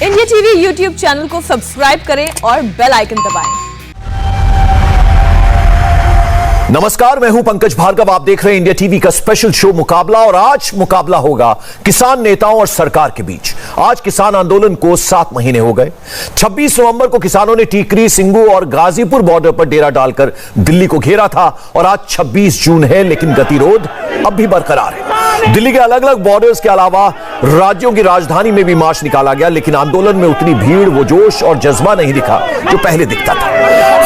India TV YouTube channel को subscribe करें और बेल आइकन दबाएं। नमस्कार, मैं हूं पंकज भार्गव। आप देख रहे हैं इंडिया टीवी का स्पेशल शो मुकाबला। और आज मुकाबला होगा किसान नेताओं और सरकार के बीच। आज किसान आंदोलन को 7 महीने हो गए। 26 नवंबर को किसानों ने टीकरी, सिंगू और गाजीपुर बॉर्डर पर डेरा डालकर दिल्ली को घेरा था और आज 26 जून है, लेकिन गतिरोध अब भी बरकरार है। दिल्ली के अलग अलग बॉर्डर्स के अलावा राज्यों की राजधानी में भी मार्च निकाला गया, लेकिन आंदोलन में उतनी भीड़, वो जोश और जज्बा नहीं दिखा जो पहले दिखता था।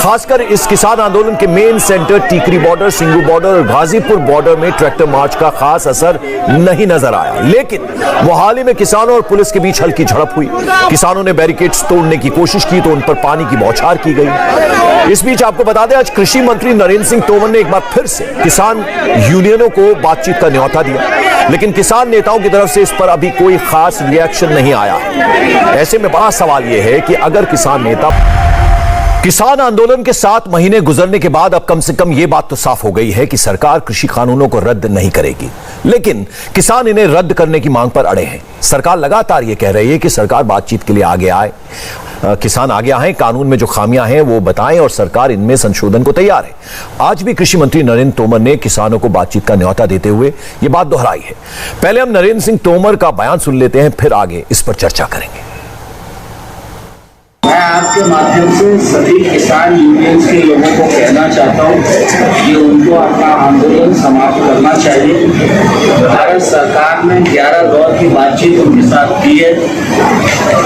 खासकर इस किसान आंदोलन के main centre Tikri border, Singhu border और गाजीपुर बॉर्डर में ट्रैक्टर मार्च का खास असर नहीं नजर आया, लेकिन मोहाली में किसानों और पुलिस के बीच हल्की झड़प हुई। किसानों ने बैरिकेड्स तोड़ने की कोशिश की तो उन पर पानी की बौछार की गई। इस बीच आपको बता दें, आज कृषि मंत्री नरेंद्र सिंह तोमर ने एक बार फिर से किसान यूनियनों को बातचीत का न्योता दिया, लेकिन किसान नेताओं की तरफ से इस पर अभी कोई खास रिएक्शन नहीं आया। ऐसे में बड़ा सवाल यह है कि अगर किसान आंदोलन के 7 महीने गुजरने के बाद अब कम से कम यह बात तो साफ हो गई है कि सरकार कृषि कानूनों को रद्द नहीं करेगी, लेकिन किसान इन्हें रद्द करने की मांग पर अड़े हैं। सरकार लगातार यह कह रही है कि सरकार बातचीत के लिए आगे आए, किसान आगे आए, कानून में जो खामियां हैं वो बताएं और सरकार इनमें संशोधन को तैयार है। आज भी कृषि मंत्री नरेंद्र तोमर ने किसानों को बातचीत का न्योता देते हुए यह बात दोहराई है। पहले हम नरेंद्र सिंह तोमर का बयान सुन लेते हैं, फिर आगे इस पर चर्चा करेंगे। मैं आपके माध्यम से सभी किसान यूनियंस के लोगों को कहना चाहता हूं कि उनको अपना आंदोलन समाप्त करना चाहिए। भारत सरकार ने 11 दौर की बातचीत उनके साथ की है।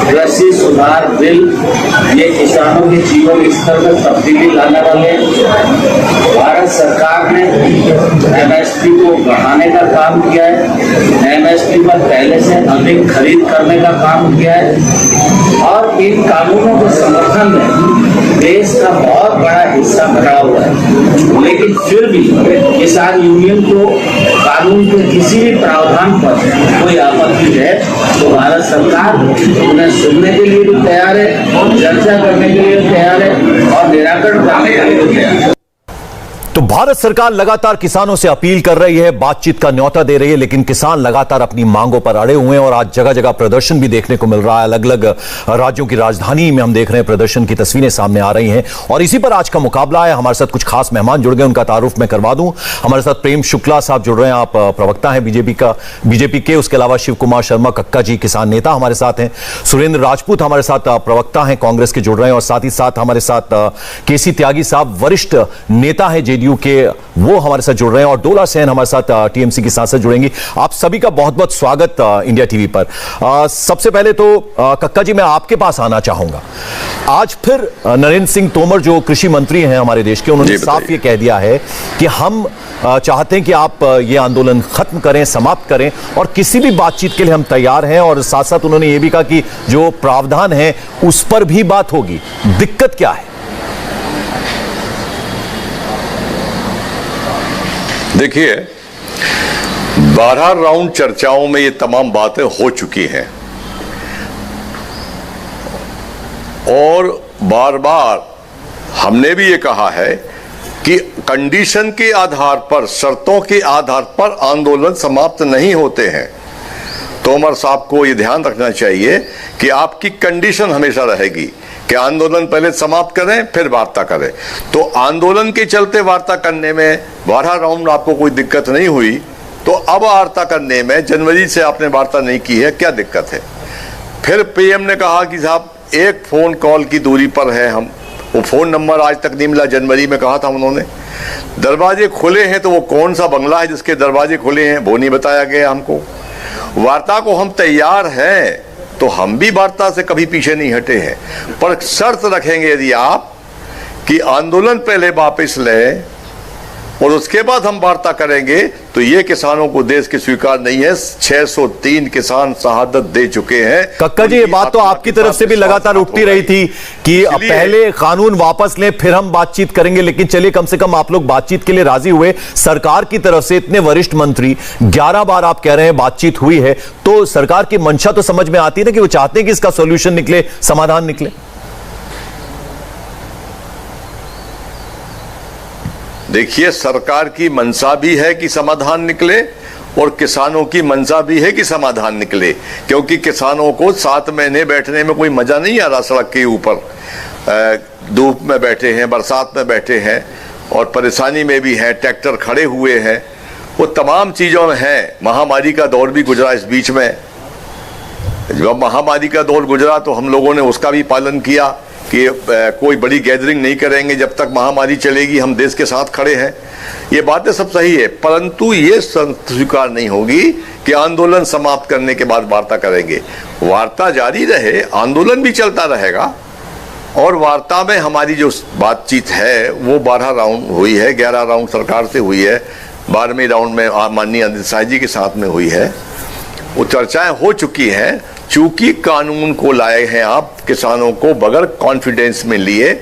कृषि सुधार बिल ये किसानों के जीवन स्तर में तब्दीली लाने वाले हैं। भारत सरकार ने एमएसपी को बढ़ाने का काम किया है, एमएसपी पर पहले से अधिक खरीद करने का काम किया है और इन कानूनों के समर्थन में देश का बहुत बड़ा हिस्सा भरा हुआ है। लेकिन फिर भी किसान यूनियन को कानून के किसी भी प्रावधान पर कोई आपत्ति है तो भारत सरकार उन्हें सुनने के लिए भी तैयार है, चर्चा करने के लिए तैयार है और निराकरण करने के लिए तैयार है। तो भारत सरकार लगातार किसानों से अपील कर रही है, बातचीत का न्योता दे रही है, लेकिन किसान लगातार अपनी मांगों पर अड़े हुए हैं और आज जगह जगह प्रदर्शन भी देखने को मिल रहा है। अलग अलग राज्यों की राजधानी में हम देख रहे हैं प्रदर्शन की तस्वीरें सामने आ रही हैं और इसी पर आज का मुकाबला है। हमारे साथ कुछ खास मेहमान जुड़ गए, उनका तारुफ मैं करवा दूं। हमारे साथ प्रेम शुक्ला साहब जुड़ रहे हैं, आप प्रवक्ता हैं बीजेपी के। उसके अलावा शिव कुमार शर्मा कक्का जी किसान नेता हमारे साथ हैं। सुरेंद्र राजपूत हमारे साथ प्रवक्ता हैं, कांग्रेस के जुड़ रहे हैं और साथ ही साथ हमारे साथ केसी त्यागी साहब वरिष्ठ नेता है जेडीयू के, वो हमारे साथ जुड़ रहे हैं और डोला सेन हमारे साथ टीएमसी की सांसद जुड़ेंगी। आप सभी का बहुत बहुत स्वागत इंडिया टीवी पर। सबसे पहले तो कक्का जी मैं आपके पास आना चाहूंगा। आज फिर नरेंद्र सिंह तोमर जो कृषि मंत्री हैं हमारे देश के, उन्होंने साफ ये कह दिया है कि हम चाहते हैं कि आप ये आंदोलन खत्म करें, समाप्त करें और किसी भी बातचीत के लिए हम तैयार हैं। और साथ साथ उन्होंने ये भी कहा कि जो प्रावधान है उस पर भी बात होगी। दिक्कत क्या है? देखिए, 12 राउंड चर्चाओं में ये तमाम बातें हो चुकी हैं और बार बार हमने भी ये कहा है कि कंडीशन के आधार पर, शर्तों के आधार पर आंदोलन समाप्त नहीं होते हैं। तोमर साहब को ये ध्यान रखना चाहिए कि आपकी कंडीशन हमेशा रहेगी कि आंदोलन पहले समाप्त करें फिर वार्ता करें। तो आंदोलन के चलते वार्ता करने में 12 राउंड आपको कोई दिक्कत नहीं हुई, तो अब वार्ता करने में जनवरी से आपने वार्ता नहीं की है, क्या दिक्कत है? फिर पीएम ने कहा कि साहब एक फोन कॉल की दूरी पर है हम, वो फोन नंबर आज तक नहीं मिला। जनवरी में कहा था उन्होंने। दरवाजे खुले हैं, तो वो कौन सा बंगला है जिसके दरवाजे खुले हैं वो नहीं बताया गया हमको। वार्ता को हम तैयार हैं, तो हम भी वार्ता से कभी पीछे नहीं हटे हैं, पर शर्त रखेंगे यदि आप कि आंदोलन पहले वापस लें और उसके बाद हम वार्ता करेंगे, तो ये किसानों को देश की स्वीकार नहीं है। 603 किसान शहादत दे चुके हैं। कक्का जी, ये बात तो आपकी तरफ से भी लगातार उठती रही थी कि पहले कानून वापस लें फिर हम बातचीत करेंगे, लेकिन चलिए कम से कम आप लोग बातचीत के लिए राजी हुए। सरकार की तरफ से इतने वरिष्ठ मंत्री 11 बार आप कह रहे हैं बातचीत हुई है, तो सरकार की मंशा तो समझ में आती है ना कि वो चाहते हैं कि इसका सॉल्यूशन निकले, समाधान निकले। देखिए, सरकार की मंशा भी है कि समाधान निकले और किसानों की मंशा भी है कि समाधान निकले, क्योंकि किसानों को 7 महीने बैठने में कोई मजा नहीं आ रहा। सड़क के ऊपर धूप में बैठे हैं, बरसात में बैठे हैं और परेशानी में भी हैं, ट्रैक्टर खड़े हुए हैं, वो तमाम चीज़ों में हैं। महामारी का दौर भी गुजरा इस बीच में। जब महामारी का दौर गुजरा तो हम लोगों ने उसका भी पालन किया कि कोई बड़ी गैदरिंग नहीं करेंगे जब तक महामारी चलेगी, हम देश के साथ खड़े हैं। ये बातें सब सही है, परंतु ये स्वीकार नहीं होगी कि आंदोलन समाप्त करने के बाद वार्ता करेंगे। वार्ता जारी रहे, आंदोलन भी चलता रहेगा। और वार्ता में हमारी जो बातचीत है वो 12 राउंड हुई है, 11 राउंड सरकार से हुई है, 12वें राउंड में माननीय अनिल शाह जी के साथ में हुई है। वो चर्चाएं हो चुकी हैं। चूंकि कानून को लाए हैं आप किसानों को बगैर कॉन्फिडेंस में लिए,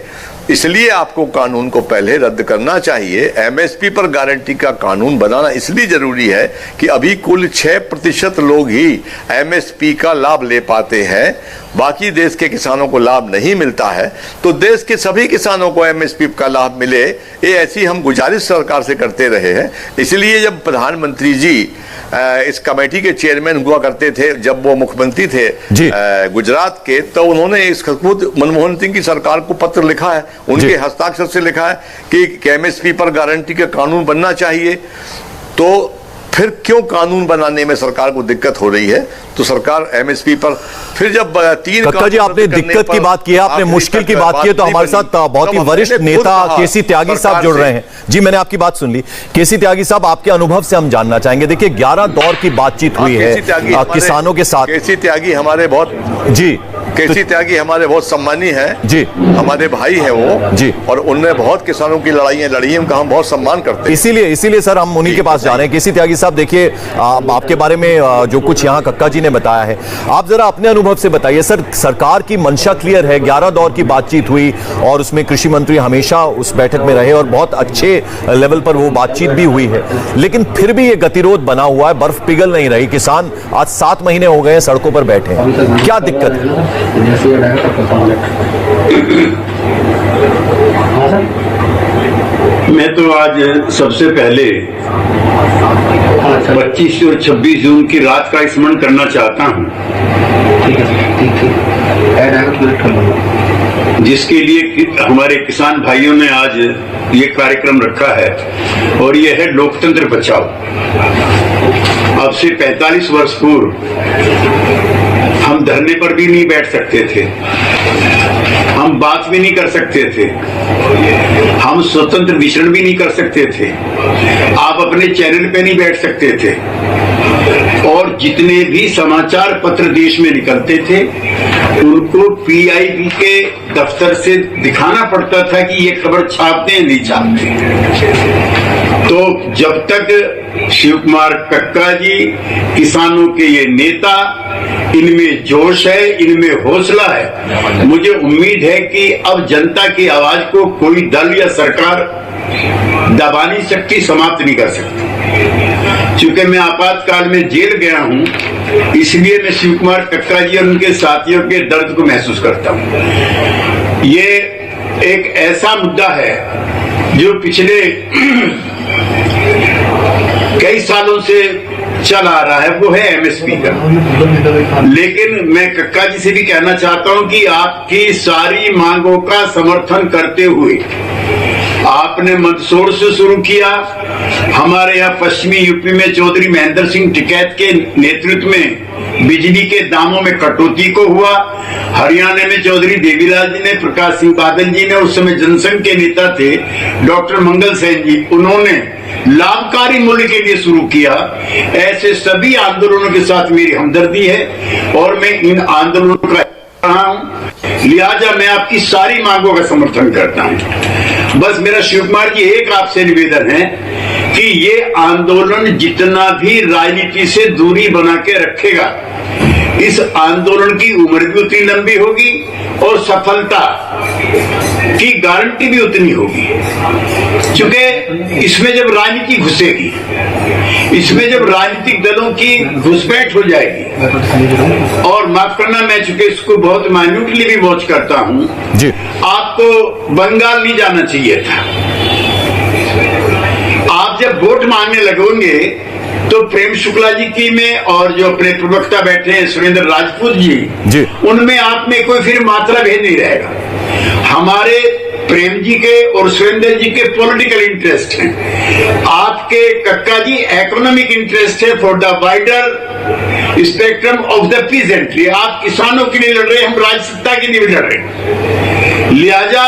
इसलिए आपको कानून को पहले रद्द करना चाहिए। एमएसपी पर गारंटी का कानून बनाना इसलिए जरूरी है कि अभी कुल 6% लोग ही एमएसपी का लाभ ले पाते हैं, बाकी देश के किसानों को लाभ नहीं मिलता है। तो देश के सभी किसानों को एमएसपी का लाभ मिले, ये ऐसी हम गुजारिश सरकार से करते रहे हैं। इसलिए जब प्रधानमंत्री जी इस कमेटी के चेयरमैन हुआ करते थे, जब वो मुख्यमंत्री थे गुजरात के, तो उन्होंने इस खुद मनमोहन सिंह की सरकार को पत्र लिखा है, उनके हस्ताक्षर से लिखा है कि एमएसपी पर गारंटी का कानून बनना चाहिए। तो फिर क्यों कानून बनाने में सरकार को दिक्कत हो रही है? तो सरकार एमएसपी पर फिर जब 3 कक्का जी आपने दिक्कत की बात की है, आपने मुश्किल की बात की है, तो हमारे साथ बहुत ही वरिष्ठ नेता केसी त्यागी साहब जुड़ रहे हैं। जी, मैंने आपकी बात सुन ली। केसी त्यागी साहब, आपके अनुभव से हम जानना चाहेंगे। देखिए 11 दौर की बातचीत हुई है किसानों के साथ। केसी त्यागी हमारे बहुत सम्मानी हैं जी, हमारे भाई हैं वो जी, और उनने बहुत किसानों की लड़ाइयां लड़ी हैं, उनका हम बहुत सम्मान करते हैं। इसीलिए सर हम उन्हीं के पास जा रहे हैं। केसी त्यागी साहब, देखिए आपके बारे में जो कुछ यहाँ कक्का जी ने बताया है, आप जरा अपने अनुभव से बताइए। सर, सरकार की मंशा क्लियर है, 11 दौर की बातचीत हुई और उसमें कृषि मंत्री हमेशा उस बैठक में रहे और बहुत अच्छे लेवल पर वो बातचीत भी हुई है, लेकिन फिर भी ये गतिरोध बना हुआ है, बर्फ पिघल नहीं रही। किसान आज 7 महीने हो गए हैं सड़कों पर बैठे हैं, क्या दिक्कत है? मैं तो आज सबसे पहले 25 और 26 जून की रात का स्मरण करना चाहता हूं, जिसके लिए हमारे किसान भाइयों ने आज ये कार्यक्रम रखा है, और ये है लोकतंत्र बचाओ। अब से 45 वर्ष पूर्व हम धरने पर भी नहीं बैठ सकते थे, हम बात भी नहीं कर सकते थे, हम स्वतंत्र विचरण भी नहीं कर सकते थे, आप अपने चैनल पे नहीं बैठ सकते थे, और जितने भी समाचार पत्र देश में निकलते थे उनको पीआईबी के दफ्तर से दिखाना पड़ता था कि ये खबर छापते हैं नहीं छापते। तो जब तक शिव कुमार कक्का जी किसानों के ये नेता, इनमें जोश है, इनमें हौसला है, मुझे उम्मीद है कि अब जनता की आवाज को कोई दल या सरकार दबा नहीं सकती, समाप्त नहीं कर सकती। चूंकि मैं आपातकाल में जेल गया हूं, इसलिए मैं शिव कुमार कक्का जी और उनके साथियों के दर्द को महसूस करता हूं। ये एक ऐसा मुद्दा है जो पिछले कई सालों से चल आ रहा है, वो है एमएसपी का। लेकिन मैं कक्का जी से भी कहना चाहता हूं कि आपकी सारी मांगों का समर्थन करते हुए आपने मंदसौर से शुरू किया, हमारे यहाँ पश्चिमी यूपी में चौधरी महेंद्र सिंह टिकैत के नेतृत्व में बिजली के दामों में कटौती को हुआ, हरियाणा में चौधरी देवीलाल जी ने, प्रकाश सिंह बादल जी ने, उस समय जनसंघ के नेता थे डॉक्टर मंगल सेन जी, उन्होंने लाभकारी मूल्य के लिए शुरू किया। ऐसे सभी आंदोलनों के साथ मेरी हमदर्दी है और मैं इन आंदोलनों का रहा हूं, लिहाजा मैं आपकी सारी मांगों का समर्थन करता हूं। बस मेरा शिव कुमार जी एक आपसे निवेदन है कि ये आंदोलन जितना भी राजनीति से दूरी बना के रखेगा, इस आंदोलन की उम्र भी उतनी लंबी होगी और सफलता की गारंटी भी उतनी होगी। क्योंकि इसमें जब राजनीति घुसेगी, इसमें जब राजनीतिक दलों की घुसपैठ हो जाएगी, और माफ करना मैं चूंकि इसको बहुत माइन्यूटली भी वॉच करता हूं जी, आपको बंगाल नहीं जाना चाहिए था। आप जब वोट मांगने लगोगे तो प्रेम शुक्ला जी की में और जो अपने प्रवक्ता बैठे हैं सुरेंद्र राजपूत जी, उनमें आप में कोई फिर मात्रा भेद नहीं रहेगा। हमारे प्रेम जी के और सुरेंद्र जी के पॉलिटिकल इंटरेस्ट हैं, आपके कक्का जी इकोनॉमिक इंटरेस्ट है for the wider spectrum of the peasantry. आप किसानों के लिए लड़ रहे हैं, हम राजसत्ता के लिए भी लड़ रहे हैं। लिहाजा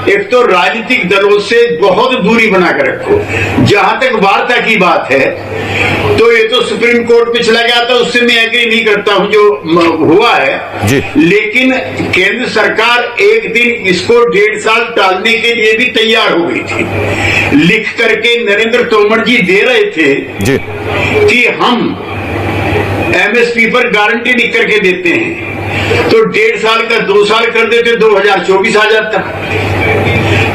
एक तो राजनीतिक दलों से बहुत दूरी बनाकर रखो। जहां तक वार्ता की बात है तो ये तो सुप्रीम कोर्ट में चला गया था, उससे मैं एग्री नहीं करता हूं जो हुआ है जी। लेकिन केंद्र सरकार एक दिन इसको 1.5 साल टालने के लिए भी तैयार हो गई थी। लिख करके नरेंद्र तोमर जी दे रहे थे जी कि हम एमएसपी पर गारंटी लिख करके देते हैं, तो 1.5 साल का 2 साल कर देते 2024 आ जाता।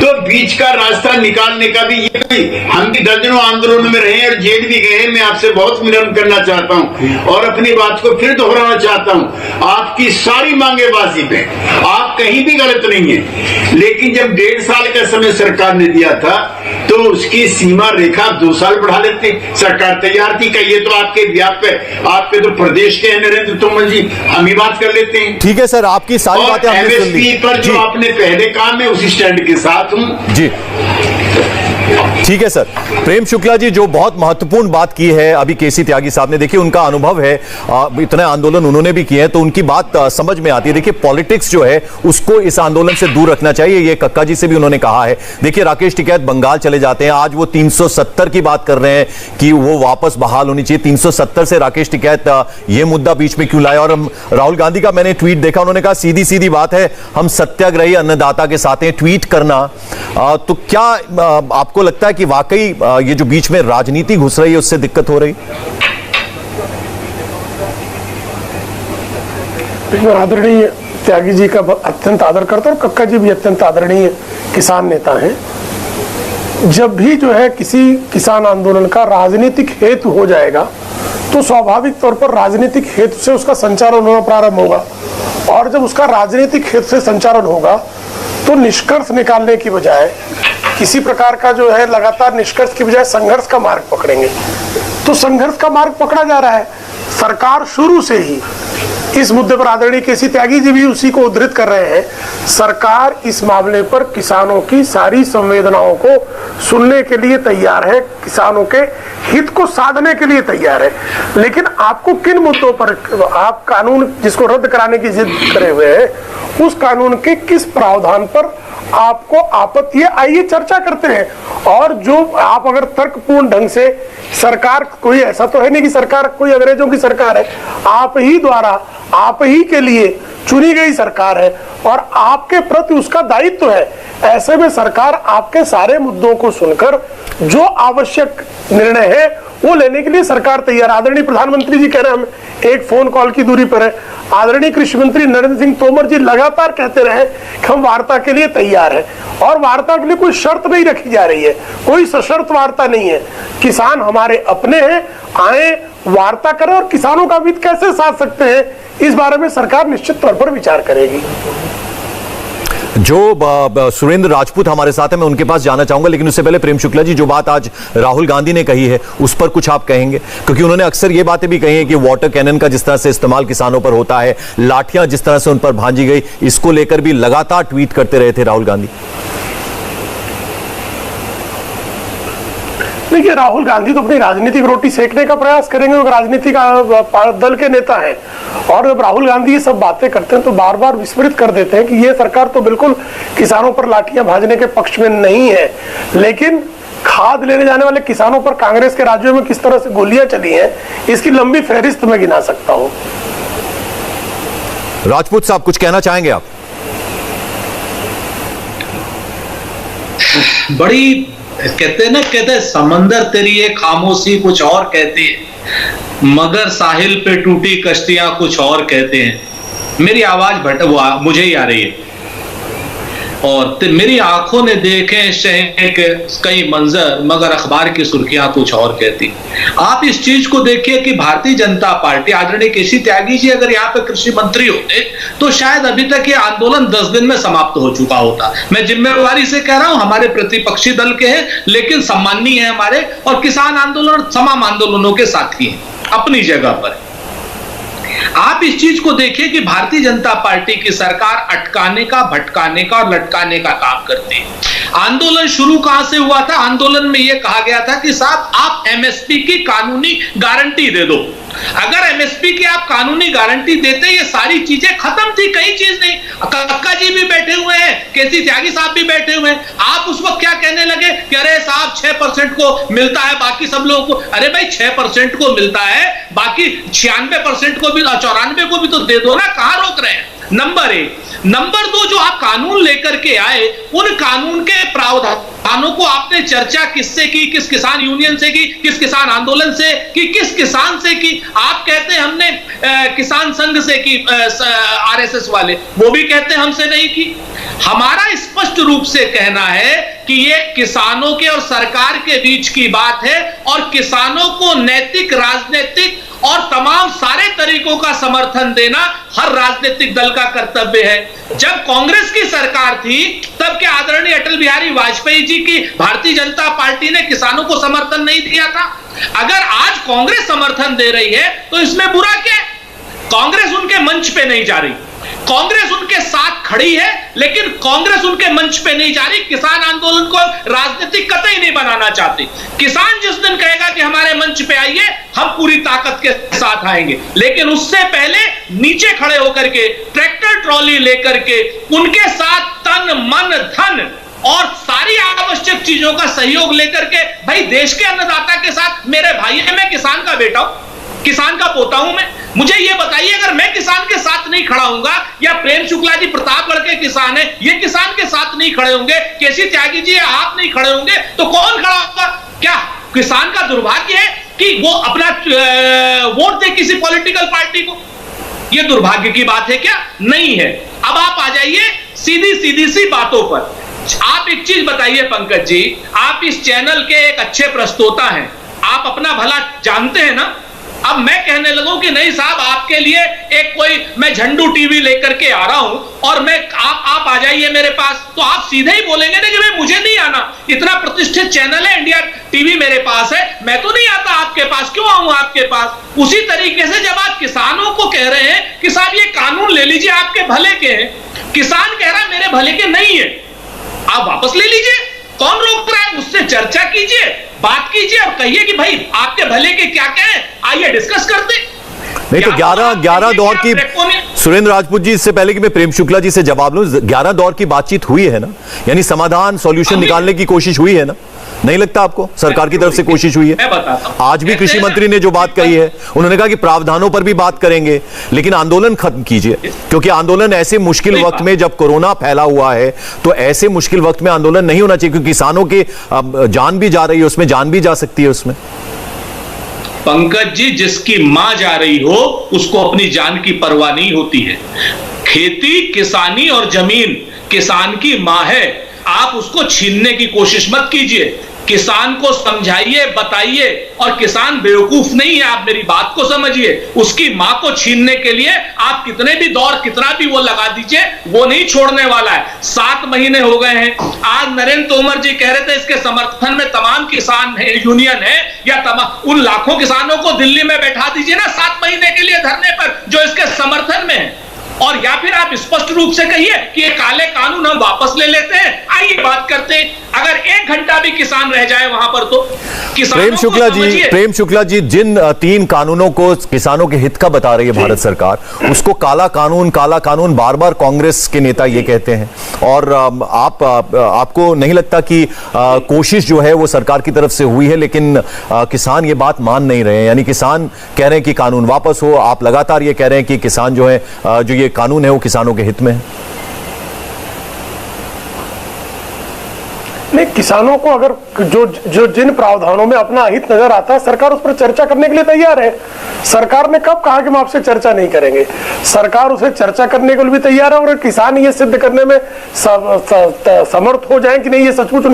तो बीच का रास्ता निकालने का भी ये, हम भी दर्जनों आंदोलनों में रहे और जेल भी गए हैं। मैं आपसे बहुत विनम्र करना चाहता हूं और अपनी बात को फिर दोहराना चाहता हूं। आपकी सारी मांगे वाजिब है, आप कहीं भी गलत नहीं है, लेकिन जब 1.5 साल का समय सरकार ने दिया था तो उसकी सीमा रेखा 2 साल बढ़ा लेते। सरकार तैयार थी, कहिए तो आपके व्याप पे, आपके तो प्रदेश के हैं नरेंद्र तोमर जी, हम ही बात कर लेते हैं। ठीक है सर, आपकी सारी बातें हमने सुन ली। पर जो आपने पहले कहा, मैं उसी स्टैंड के साथ हूं जी। ठीक है सर। प्रेम शुक्ला जी, जो बहुत महत्वपूर्ण बात की है अभी केसी त्यागी साहब ने, देखिए उनका अनुभव है, इतने आंदोलन उन्होंने भी किए हैं, तो उनकी बात समझ में आती है। देखिए पॉलिटिक्स जो है उसको इस आंदोलन से दूर रखना चाहिए, ये कक्का जी से भी उन्होंने कहा है। देखिए राकेश टिकैत बंगाल चले जाते हैं, आज वो 370 की बात कर रहे हैं कि वो वापस बहाल होनी चाहिए। 370 से राकेश टिकैत ये मुद्दा बीच में क्यों लाए? और हम राहुल गांधी का मैंने ट्वीट देखा, उन्होंने कहा सीधी सीधी बात है, हम सत्याग्रही अन्नदाता के साथ हैं। ट्वीट करना, तो क्या आपको लगता है कि वाकई ये जो बीच में राजनीति घुस रही है उससे दिक्कत हो रही? मैं आदरणीय त्यागी जी का अत्यंत आदर करता हूं और कक्का जी भी अत्यंत आदरणीय किसान नेता हैं। जब भी जो है किसी किसान आंदोलन का राजनीतिक हेतु हो जाएगा तो स्वाभाविक तौर पर राजनीतिक हेतु से उसका संचालन होना प्रारंभ होगा, और जब उसका राजनीतिक हेतु से संचालन होगा तो निष्कर्ष निकालने की बजाय, किसी प्रकार का जो है लगातार निष्कर्ष की बजाय संघर्ष का मार्ग पकड़ेंगे। तो संघर्ष का मार्ग पकड़ा जा रहा है। सरकार शुरू से ही इस मुद्दे पर, आदरणीय केसी त्यागी जी भी उसी को उद्धृत कर रहे हैं, सरकार इस मामले पर किसानों की सारी संवेदनाओं को सुनने के लिए तैयार है, किसानों के हित को साधने के लिए तैयार है। लेकिन आपको किन मुद्दों पर, आप कानून जिसको रद्द कराने की जिद करे हुए हैं, उस कानून के किस प्रावधान पर आपको आपत्ति है, आइए चर्चा करते हैं। और जो आप अगर तर्कपूर्ण ढंग से, सरकार कोई ऐसा तो है नहीं कि सरकार कोई अंग्रेजों की सरकार है, आप ही द्वारा, आप ही के लिए चुनी गई सरकार है और आपके प्रति उसका दायित्व है। ऐसे में सरकार आपके सारे मुद्दों को सुनकर जो आवश्यक निर्णय है वो लेने के लिए सरकार तैयार। आदरणीय प्रधानमंत्री जी कह रहे हैं हम एक फोन कॉल की दूरी पर है। आदरणीय कृषि मंत्री नरेंद्र सिंह तोमर जी लगातार कहते रहे कि हम वार्ता के लिए तैयार हैं, और वार्ता के लिए कोई शर्त नहीं रखी जा रही है, कोई सशर्त वार्ता नहीं है। किसान हमारे अपने हैं, आए वार्ता करें और किसानों का हित कैसे साध सकते हैं, इस बारे में सरकार निश्चित तौर पर विचार करेगी। जो सुरेंद्र राजपूत हमारे साथ हैं, मैं उनके पास जाना चाहूंगा, लेकिन उससे पहले प्रेम शुक्ला जी, जो बात आज राहुल गांधी ने कही है उस पर कुछ आप कहेंगे? क्योंकि उन्होंने अक्सर ये बातें भी कही हैं कि वाटर कैनन का जिस तरह से इस्तेमाल किसानों पर होता है, लाठियां जिस तरह से उन पर भांजी गई, इसको लेकर भी लगातार ट्वीट करते रहे थे राहुल गांधी। देखिए, राहुल गांधी तो अपनी राजनीतिक रोटी सेकने का प्रयास करेंगे, वो राजनीतिक दल के नेता हैं, और जब राहुल गांधी ये सब बातें करते हैं तो बार बार विस्मृत कर देते हैं कि ये सरकार तो बिल्कुल किसानों पर लाठियां भाजने के पक्ष में नहीं है, लेकिन खाद लेने जाने वाले किसानों पर कांग्रेस के राज्यों में किस तरह से गोलियां चली हैं, इसकी लंबी फहरिस्त में गिना सकता हूं। राजपूत साहब, कुछ कहना चाहेंगे आप? बड़ी कहते हैं ना, कहते हैं समंदर तेरी ये खामोशी कुछ और कहती है, मगर साहिल पे टूटी कश्तियां कुछ और कहते हैं। मेरी आवाज मुझे ही आ रही है। और मेरी आंखों ने देखे शहर के कई मंजर, मगर अखबार की सुर्खियां कुछ और कहती। आप इस चीज को देखिए कि भारतीय जनता पार्टी, आदरणीय केसी त्यागी जी अगर यहाँ पे कृषि मंत्री होते तो शायद अभी तक ये आंदोलन 10 दिन में समाप्त हो चुका होता। मैं जिम्मेवारी से कह रहा हूं, हमारे प्रतिपक्षी दल के हैं लेकिन सम्माननीय है हमारे, और किसान आंदोलन तमाम आंदोलनों के साथी हैं अपनी जगह पर। आप इस चीज को देखिए कि भारतीय जनता पार्टी की सरकार अटकाने का, भटकाने का और लटकाने का काम करती है। आंदोलन शुरू कहां से हुआ था? आंदोलन में यह कहा गया था कि साहब आप एमएसपी की कानूनी गारंटी दे दो। अगर एमएसपी की आप कानूनी गारंटी देते, ये सारी चीजें खत्म थी, कई चीज नहीं। कक्का जी भी बैठे हुए हैं, केसी त्यागी साहब भी बैठे हुए हैं। आप उस वक्त क्या कहने लगे कि अरे साहब 6% को मिलता है, बाकी सब लोगों को। अरे भाई 6% को मिलता है, बाकी 96% को भी, 94 को भी तो दे दो ना, कहां रोक रहे हैं? नंबर 1। नंबर 2, जो आप कानून लेकर के आए, उन कानून के प्रावधानों को आपने चर्चा किससे की? किस किसान यूनियन से की? किस किसान आंदोलन से की? किस किसान से की? आप कहते हैं हमने किसान संघ से की, आरएसएस वाले, वो भी कहते हैं हमसे नहीं की। हमारा स्पष्ट रूप से कहना है कि ये किसानों के और सरकार के बीच की बात है, और किसानों को नैतिक, राजनीतिक और तमाम सारे तरीकों का समर्थन देना हर राजनीतिक दल का कर्तव्य है। जब कांग्रेस की सरकार थी तब क्या आदरणीय अटल बिहारी वाजपेयी जी की भारतीय जनता पार्टी ने किसानों को समर्थन नहीं दिया था? अगर आज कांग्रेस समर्थन दे रही है तो इसमें बुरा क्या? कांग्रेस उनके मंच पे नहीं जा रही, कांग्रेस उनके साथ खड़ी है, लेकिन कांग्रेस उनके मंच पे नहीं जा रही। किसान आंदोलन को राजनीतिक कतई नहीं बनाना चाहती। किसान जिस दिन कहेगा कि हमारे मंच पे आइए, हम पूरी ताकत के साथ आएंगे, लेकिन उससे पहले नीचे खड़े होकर के, ट्रैक्टर ट्रॉली लेकर के, उनके साथ तन मन धन और सारी आवश्यक चीजों का सहयोग लेकर के, भाई देश के अन्नदाता के साथ मेरे भाई है, मैं किसान का बेटा हूं, किसान का पोता हूं मैं। मुझे ये बताइए, अगर मैं किसान के साथ नहीं खड़ा हूंगा, या प्रेम शुक्ला जी प्रतापगढ़ के किसान है, ये किसान के साथ नहीं खड़े होंगे, केसी त्यागी जी आप नहीं खड़े होंगे, तो कौन खड़ा होगा? क्या किसान का दुर्भाग्य है कि वो अपना वोट दे किसी पॉलिटिकल पार्टी को? ये दुर्भाग्य की बात है क्या? नहीं है। अब आप आ जाइए सीधी सी बातों पर। आप एक चीज बताइए पंकज जी, आप इस चैनल के एक अच्छे प्रस्तोता हैं, आप अपना भला जानते हैं ना। अब मैं कहने लगूं कि नहीं साहब, आपके लिए एक कोई मैं झंडू टीवी लेकर के आ रहा हूं और मैं आप आ जाइए मेरे पास, तो आप सीधे ही बोलेंगे ना कि भाई मुझे नहीं आना, इतना प्रतिष्ठित चैनल है इंडिया टीवी मेरे पास है, मैं तो नहीं आता आपके पास, क्यों आऊं आपके पास? उसी तरीके से जब आप किसानों को कह रहे हैं कि साहब ये कानून ले लीजिए, आपके भले के हैं, किसान कह रहा है मेरे भले के नहीं है, आप वापस ले लीजिए, कौन रोक रहा है? उससे चर्चा कीजिए, बात कीजिए और कहिए कि भाई आपके भले के क्या क्या है, आइए डिस्कस करते। नहीं तो 11 दौर की, सुरेंद्र राजपूत जी, इससे पहले कि मैं प्रेम शुक्ला जी से जवाब लूं, 11 दौर की बातचीत हुई है ना, यानी समाधान, सॉल्यूशन निकालने की कोशिश हुई है ना? नहीं लगता आपको सरकार की तरफ से कोशिश हुई है? मैं बताता हूं। आज भी कृषि मंत्री ने जो बात कही है, उन्होंने कहा कि प्रावधानों पर भी बात करेंगे, लेकिन आंदोलन खत्म कीजिए, क्योंकि आंदोलन ऐसे मुश्किल वक्त में, जब कोरोना फैला हुआ है, तो ऐसे मुश्किल वक्त में आंदोलन नहीं होना चाहिए, क्योंकि किसानों की जान भी जा रही है उसमें, जान भी जा सकती है उसमें। पंकज जी, जिसकी मां जा रही हो उसको अपनी जान की परवाह नहीं होती है। खेती, किसानी और जमीन किसान की मां है, आप उसको छीनने की कोशिश मत कीजिए। किसान को समझाइए, बताइए, और किसान बेवकूफ नहीं है, आप मेरी बात को समझिए। उसकी मां को छीनने के लिए आप कितने भी दौर, कितना भी वो लगा दीजिए, वो नहीं छोड़ने वाला है। 7 महीने हो गए हैं, आज नरेंद्र तोमर जी कह रहे थे इसके समर्थन में तमाम किसान है, यूनियन है, या तमाम उन लाखों किसानों को दिल्ली में बैठा दीजिए ना 7 महीने के लिए धरने पर, जो इसके समर्थन में है। और या फिर आप स्पष्ट रूप से कहिए कि ये काले कानून हम वापस ले लेते हैं, आइए बात करते हैं। अगर 1 घंटा भी किसान रह जाए वहां पर, तो प्रेम शुक्ला जी, जिन 3 कानूनों को किसानों के हित का बता रही है भारत सरकार, उसको काला कानून बार बार कांग्रेस के नेता ये कहते हैं, और आपको नहीं लगता कि कोशिश जो है वो सरकार की तरफ से हुई है, लेकिन किसान ये बात मान नहीं रहे हैं? यानी किसान कह रहे हैं कि कानून वापस हो, आप लगातार ये कह रहे हैं कि किसान जो है, जो ये कानून है वो किसानों के हित में है। नहीं, किसानों को अगर जो जिन प्रावधानों में अपना हित नजर आता है, सरकार उस पर चर्चा करने के लिए तैयार है। सरकार ने कब कहा कि हम आपसे चर्चा नहीं करेंगे? सरकार उसे चर्चा करने के लिए भी तैयार है, और किसान ये सिद्ध करने में समर्थ हो जाए कि नहीं ये सचमुच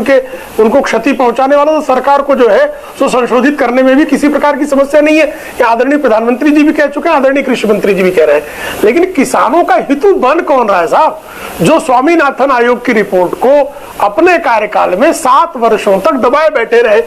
उनको क्षति पहुंचाने वाला, तो सरकार को जो है सो संशोधित करने में भी किसी प्रकार की समस्या नहीं है। ये आदरणीय प्रधानमंत्री जी भी कह चुके हैं, आदरणीय कृषि मंत्री जी भी कह रहे हैं। लेकिन किसानों का हितू बन कौन रहा है साहब? जो स्वामीनाथन आयोग की रिपोर्ट को अपने कार्यकाल में 7 वर्षों तक दबाए बैठे रहे।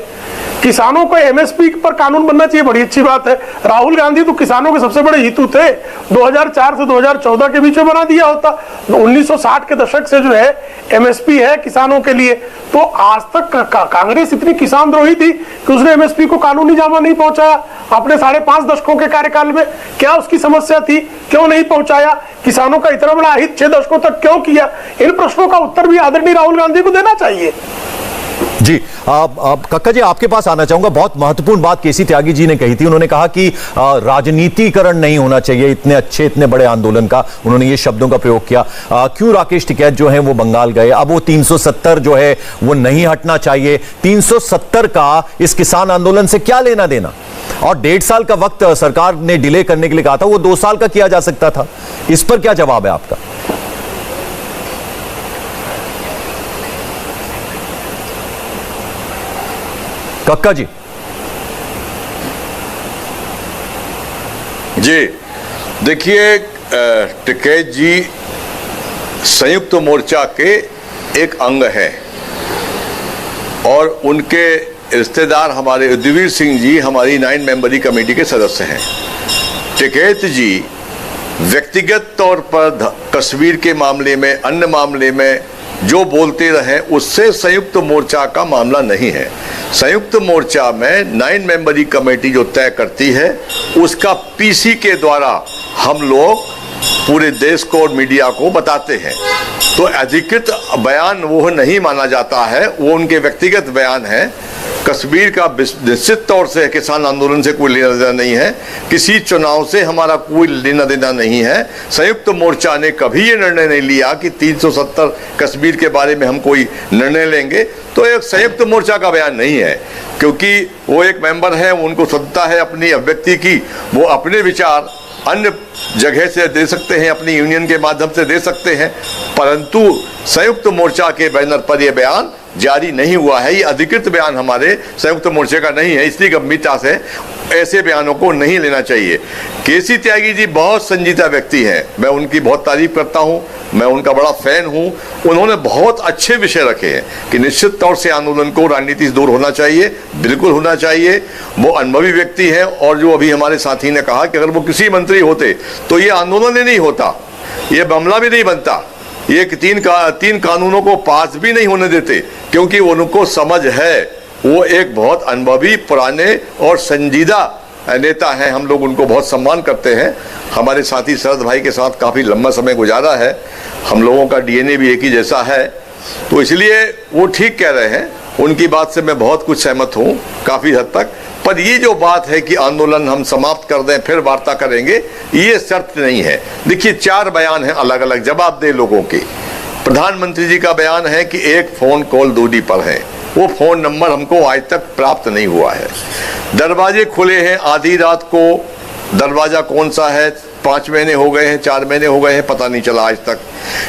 किसानों को एमएसपी पर कानून बनना चाहिए, बड़ी अच्छी बात है। राहुल गांधी तो किसानों के सबसे बड़े हितू थे, 2004 से 2014 के बीच में बना दिया होता। 1960 के दशक से जो है एमएसपी है किसानों के लिए। तो आज तक कांग्रेस इतनी किसान द्रोही थी कि उसने एमएसपी को कानूनी जामा नहीं पहुंचाया अपने 5.5 दशकों के कार्यकाल में। क्या उसकी समस्या थी? क्यों नहीं पहुंचाया? किसानों का इतना बड़ा हित 6 दशकों तक क्यों किया? इन प्रश्नों का उत्तर भी आदरणीय राहुल गांधी को देना चाहिए। जी, कक्का जी आपके पास आना चाहूंगा। बहुत महत्वपूर्ण बात केसी त्यागी जी ने कही थी। उन्होंने कहा कि राजनीतिकरण नहीं होना चाहिए इतने अच्छे इतने बड़े आंदोलन का। उन्होंने ये शब्दों का प्रयोग किया। क्यों राकेश टिकैत जो है वो बंगाल गए? अब वो 370 जो है वो नहीं हटना चाहिए। 370 का इस किसान आंदोलन से क्या लेना देना? और 1.5 साल का वक्त सरकार ने डिले करने के लिए कहा था, वो 2 साल का किया जा सकता था। इस पर क्या जवाब है आपका? कक्का जी। जी देखिए, टिकैत जी संयुक्त मोर्चा के एक अंग हैं और उनके रिश्तेदार हमारे युद्धवीर सिंह जी हमारी 9 मेंबरी कमेटी के सदस्य हैं। टिकैत जी व्यक्तिगत तौर पर कश्मीर के मामले में, अन्य मामले में जो बोलते रहे, उससे संयुक्त मोर्चा का मामला नहीं है। संयुक्त मोर्चा में 9 मेंबरी कमेटी जो तय करती है उसका पीसी के द्वारा हम लोग पूरे देश को और मीडिया को बताते हैं। तो अधिकृत बयान वो नहीं माना जाता है, वो उनके व्यक्तिगत बयान है। कश्मीर का निश्चित तौर से किसान आंदोलन से कोई लेना देना नहीं है, किसी चुनाव से हमारा कोई लेना देना नहीं है। संयुक्त मोर्चा ने कभी ये निर्णय नहीं लिया कि 370 कश्मीर के बारे में हम कोई निर्णय लेंगे। तो एक संयुक्त मोर्चा का बयान नहीं है, क्योंकि वो एक मेंबर है, उनको सत्ता है अपनी अभिव्यक्ति की, वो अपने विचार अन्य जगह से दे सकते हैं, अपनी यूनियन के माध्यम से दे सकते हैं, परंतु संयुक्त मोर्चा के बैनर पर यह बयान जारी नहीं हुआ है। ये अधिकृत बयान हमारे संयुक्त मोर्चे का नहीं है, इसलिए गंभीरता से ऐसे बयानों को नहीं लेना चाहिए। केसी त्यागी जी बहुत संजीदा व्यक्ति हैं, मैं उनकी बहुत तारीफ करता हूं, मैं उनका बड़ा फैन हूं। उन्होंने बहुत अच्छे विषय रखे हैं कि निश्चित तौर से आंदोलन को राजनीति से दूर होना चाहिए, बिल्कुल होना चाहिए। वो अनुभवी व्यक्ति हैं, और जो अभी हमारे साथी ने कहा कि अगर वो किसी मंत्री होते तो ये आंदोलन ही नहीं होता, ये मामला भी नहीं बनता, ये 3 कानूनों को पास भी नहीं होने देते, क्योंकि उनको समझ है। वो एक बहुत अनुभवी, पुराने और संजीदा नेता हैं, हम लोग उनको बहुत सम्मान करते हैं। हमारे साथी शरद भाई के साथ काफ़ी लंबा समय गुजारा है, हम लोगों का डीएनए भी एक ही जैसा है, तो इसलिए वो ठीक कह रहे हैं। उनकी बात से मैं बहुत कुछ सहमत हूँ काफ़ी हद तक। पर ये जो बात है कि आंदोलन हम समाप्त कर दें फिर वार्ता करेंगे, ये शर्त नहीं है। देखिए 4 बयान हैं अलग अलग जवाबदेह लोगों के। प्रधानमंत्री जी का बयान है कि एक फोन कॉल दूरी पर है, वो फोन नंबर हमको आज तक प्राप्त नहीं हुआ है। दरवाजे खुले हैं आधी रात को, दरवाजा कौन सा है 5 महीने हो गए हैं, 4 महीने हो गए हैं, पता नहीं चला आज तक।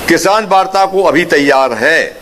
किसान वार्ता को अभी तैयार है,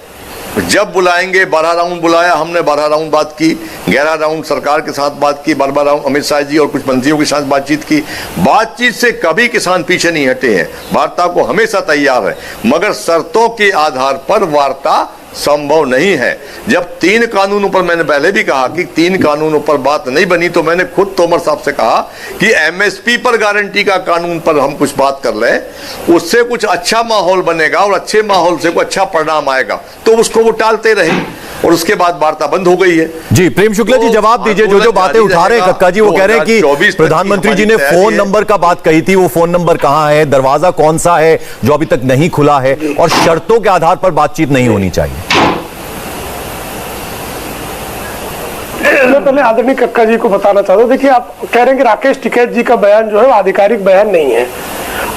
जब बुलाएंगे 12 राउंड बुलाया हमने, 12 राउंड बात की, 11 राउंड सरकार के साथ बात की, 12 राउंड अमित शाह जी और कुछ मंत्रियों के साथ बातचीत की। बातचीत से कभी किसान पीछे नहीं हटे हैं, वार्ता को हमेशा तैयार है, मगर शर्तों के आधार पर वार्ता संभव नहीं है। जब 3 कानूनों पर, मैंने पहले भी कहा कि 3 कानूनों पर बात नहीं बनी, तो मैंने खुद तोमर साहब से कहा कि एमएसपी पर गारंटी का कानून पर हम कुछ बात कर लें, उससे कुछ अच्छा माहौल बनेगा और अच्छे माहौल से कोई अच्छा परिणाम आएगा। तो उसको वो टालते रहे और उसके बाद वार्ता बंद हो गई है। जी प्रेम शुक्ला जी जवाब दीजिए। जो बातें उठा रहे हैं कक्का जी, वो कह रहे हैं कि प्रधानमंत्री जी ने फोन नंबर का बात कही थी, वो फोन नंबर कहां है, दरवाजा कौन सा है जो अभी तक नहीं खुला है, और शर्तों के आधार पर बातचीत नहीं होनी चाहिए। मैं पहले आदरणीय कक्का जी को बताना चाहता हूँ। देखिए आप कह रहे हैं कि राकेश टिकैत जी का बयान जो है वो आधिकारिक बयान नहीं है।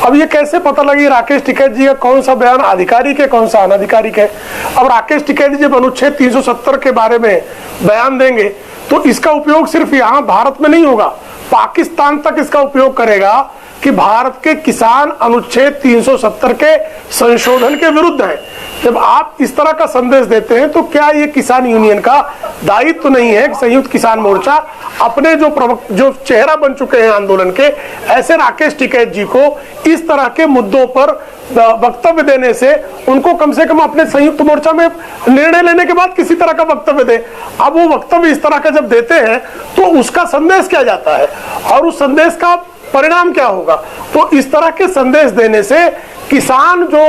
अब ये कैसे पता लगी राकेश टिकैत जी का कौन सा बयान आधिकारिक है, कौन सा अनाधिकारिक है? अब राकेश टिकैत जी जब अनुच्छेद 370 के बारे में बयान देंगे तो इसका उपयोग सिर्फ यहाँ भारत में नहीं होगा, पाकिस्तान तक इसका उपयोग करेगा कि भारत के किसान अनुच्छेद 370 के संशोधन के विरुद्ध हैं। जब आप इस तरह का संदेश देते हैं तो क्या ये किसान यूनियन का दायित्व नहीं है कि संयुक्त किसान मोर्चा अपने जो चेहरा बन चुके हैं आंदोलन के, ऐसे राकेश टिकैत जी को इस तरह के मुद्दों पर वक्तव्य देने से उनको कम से कम अपने संयुक्त मोर्चा में निर्णय लेने के बाद किसी तरह का वक्तव्य दे। अब वो वक्तव्य इस तरह का जब देते हैं तो उसका संदेश क्या जाता है और उस संदेश का परिणाम क्या होगा? तो इस तरह के संदेश देने से किसान जो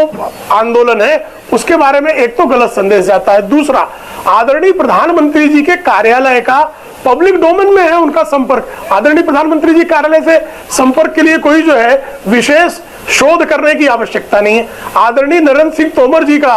आंदोलन है उसके बारे में एक तो गलत संदेश जाता है, दूसरा आदरणीय प्रधानमंत्री जी के कार्यालय का पब्लिक डोमेन में है उनका संपर्क। आदरणीय प्रधानमंत्री जी कार्यालय से संपर्क के लिए कोई जो है विशेष शोध करने की आवश्यकता नहीं है। आदरणीय नरेंद्र सिंह तोमर जी का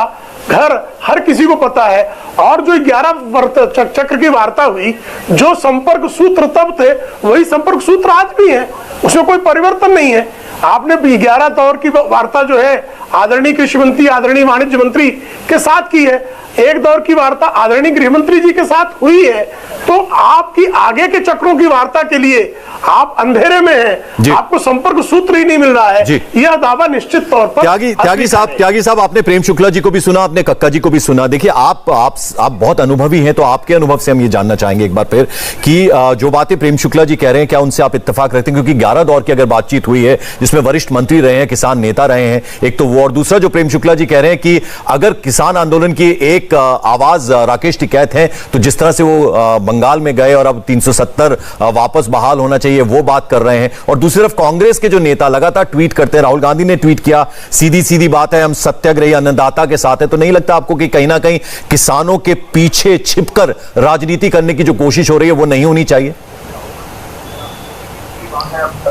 घर हर किसी को पता है और जो 11 चक्र की वार्ता हुई, जो संपर्क सूत्र तब थे वही संपर्क सूत्र आज भी है, उसमें कोई परिवर्तन नहीं है। आपने 11 दौर की वार्ता जो है आदरणीय कृषि मंत्री, आदरणीय वाणिज्य मंत्री के साथ की है, एक दौर की वार्ता आदरणीय गृह मंत्री जी के साथ हुई है। तो आपकी आगे के चक्रों की वार्ता के लिए आप अंधेरे में हैं, आपको संपर्क सूत्र ही नहीं मिल रहा है, यह दावा निश्चित तौर पर त्यागी साहब आपने प्रेम शुक्ला जी को भी सुना, आपने कक्का जी को भी सुना। देखिए आप बहुत अनुभवी हैं, तो आपके अनुभव से हम ये जानना चाहेंगे एक बार फिर कि जो बातें प्रेम शुक्ला जी कह रहे हैं क्या उनसे आप इत्तेफाक रखते हैं? क्योंकि 11 दौर की अगर बातचीत हुई है जिसमें वरिष्ठ मंत्री रहे हैं, किसान नेता रहे हैं, एक तो वो, और दूसरा जो प्रेम शुक्ला जी कह रहे हैं कि अगर किसान आंदोलन की एक आवाज राकेश टिकैत है तो जिस तरह से वो बंगाल में गए और अब 370 वापस बहाल होना चाहिए वो बात कर रहे हैं। और दूसरी तरफ कांग्रेस के जो नेता लगातार ट्वीट करते हैं, राहुल गांधी ने ट्वीट किया, सीधी सीधी बात है हम सत्याग्रही अन्नदाता के साथ है। तो नहीं लगता आपको कि कहीं ना कहीं किसानों के पीछे छिपकर राजनीति करने की जो कोशिश हो रही है वो नहीं होनी चाहिए?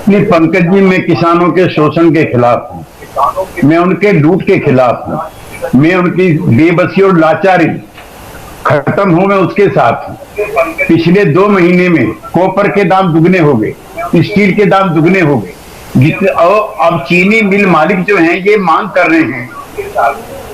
नहीं पंकज जी, मैं किसानों के शोषण के खिलाफ हूं, मैं उनके लूट के खिलाफ हूं, मैं उनकी बेबसी और लाचारी खत्म हो मैं उसके साथ हूं। पिछले 2 महीने में कॉपर के दाम दुगने हो गए, स्टील के दाम दुगने हो गए। अब चीनी मिल मालिक जो हैं ये मांग कर रहे हैं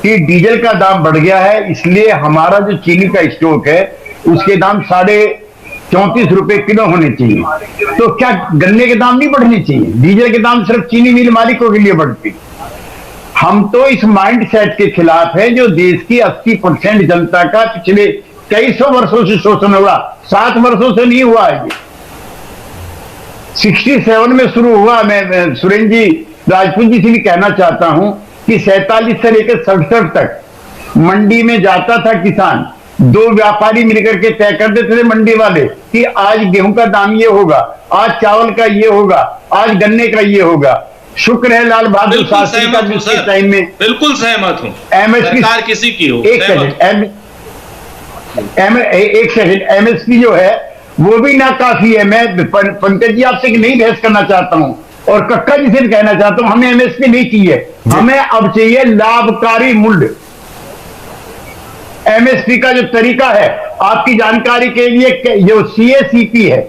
कि डीजल का दाम बढ़ गया है, इसलिए हमारा जो चीनी का स्टॉक है उसके दाम 34.5 रुपए किलो होने चाहिए। तो क्या गन्ने के दाम नहीं बढ़ने चाहिए? डीजल के दाम सिर्फ चीनी मिल मालिकों के लिए बढ़ती। हम तो इस माइंड सेट के खिलाफ है जो देश की 80% जनता का पिछले कई सौ वर्षों से शोषण हुआ, 7 वर्षों से नहीं हुआ है। 67 में शुरू हुआ। मैं सुरेंद्र जी राजपूत जी से भी कहना चाहता हूं कि 47 से लेकर 67 तक मंडी में जाता था किसान, 2 व्यापारी मिलकर के तय कर देते थे मंडी वाले कि आज गेहूं का दाम ये होगा, आज चावल का ये होगा, आज गन्ने का ये होगा। शुक्र है लाल बहादुर शास्त्री का जिसके टाइम में बिल्कुल सहमत हूं, एमएसपी सरकार किसी की हो, एक सेकंड एमएसपी जो है वो भी नाकाफी है। मैं पंकज जी आपसे नहीं बहस करना चाहता हूं और कक्का जी से भी कहना चाहता हूं, हमें एमएसपी नहीं चाहिए, हमें अब चाहिए लाभकारी मूल्य। एमएसपी का जो तरीका है आपकी जानकारी के लिए, जो सीएसीपी है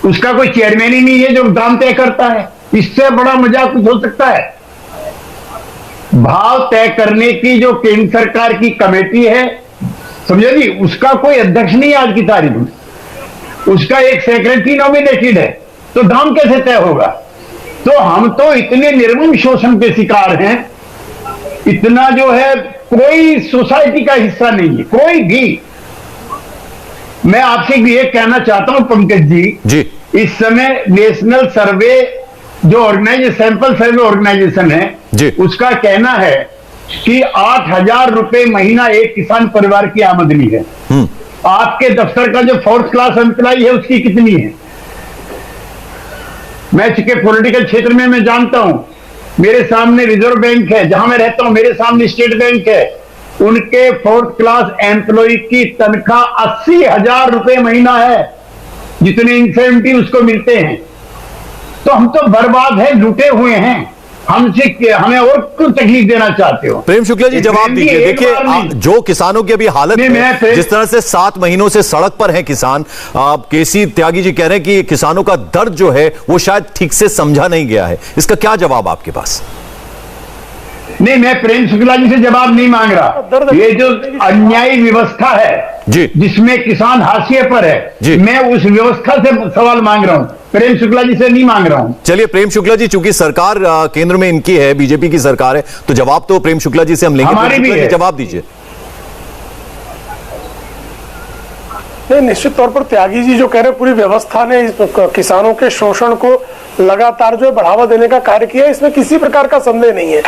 उसका कोई चेयरमैन ही नहीं है जो दाम तय करता है। इससे बड़ा मजाक कुछ हो सकता है? भाव तय करने की जो केंद्र सरकार की कमेटी है, समझे जी, उसका कोई अध्यक्ष नहीं आज की तारीख में, उसका एक सेक्रेटरी नॉमिनेटेड है, तो दाम कैसे तय होगा? तो हम तो इतने निर्मम शोषण के शिकार हैं, इतना जो है कोई सोसाइटी का हिस्सा नहीं है, कोई भी। मैं आपसे ये कहना चाहता हूं पंकज जी, इस समय नेशनल सर्वे जो सैंपल सर्वे ऑर्गेनाइजेशन है उसका कहना है कि 8,000 रुपए महीना एक किसान परिवार की आमदनी है। आपके दफ्तर का जो 4th क्लास एम्प्लॉय है उसकी कितनी है? मैं चूंकि पॉलिटिकल क्षेत्र में मैं जानता हूं, मेरे सामने रिजर्व बैंक है, जहां मैं रहता हूं मेरे सामने स्टेट बैंक है, उनके 4th क्लास एम्प्लॉय की तनख्वाह 80,000 रुपए महीना है, जितने इंसेंटिव उसको मिलते हैं। तो हम तो बर्बाद हैं, लूटे हुए हैं। हमें और क्यों तकलीफ देना चाहते हो? प्रेम शुक्ला जी जवाब दीजिए। देखिए जो किसानों की अभी हालत है, जिस तरह से 7 महीनों से सड़क पर हैं किसान, केसी त्यागी जी कह रहे हैं कि किसानों का दर्द जो है वो शायद ठीक से समझा नहीं गया है। इसका क्या जवाब आपके पास? नहीं, मैं प्रेम शुक्ला जी से जवाब नहीं मांग रहा। ये जो अन्यायी व्यवस्था है जी, जिसमें किसान हाशिए पर है जी, मैं उस व्यवस्था से सवाल मांग रहा हूं, प्रेम शुक्ला जी से नहीं मांग रहा हूं। चलिए प्रेम शुक्ला जी, चूंकि सरकार केंद्र में इनकी है, बीजेपी की सरकार है, तो जवाब तो प्रेम शुक्ला जी से हम लेंगे। हमारी भी है। जवाब दीजिए। निश्चित तौर पर त्यागी जी जो कह रहे हैं पूरी व्यवस्था ने किसानों के शोषण को लगातार जो है बढ़ावा देने का कार्य किया है, इसमें किसी प्रकार का संदेह नहीं है।